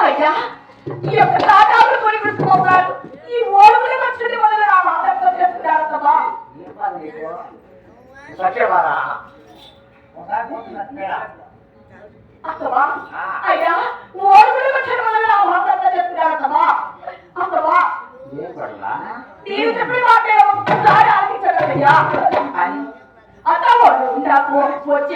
అయ్యా ఈ యొక్క తాటాలు కొని పెట్టుకోవాలి ఈ ఓడుగులు వచ్చి మొదలు నా మాటలతో చెప్తున్నారమ్మా అత్తమా అయ్యా ఓడుగులు వచ్చిన మొదలు నా మాటలతో చెప్తున్నారమ్మా అత్తమా నేను చెప్పిన మాట ఒక్కసారి ఆలోచించగలయ్యా అత్త వాళ్ళు నాకు వచ్చి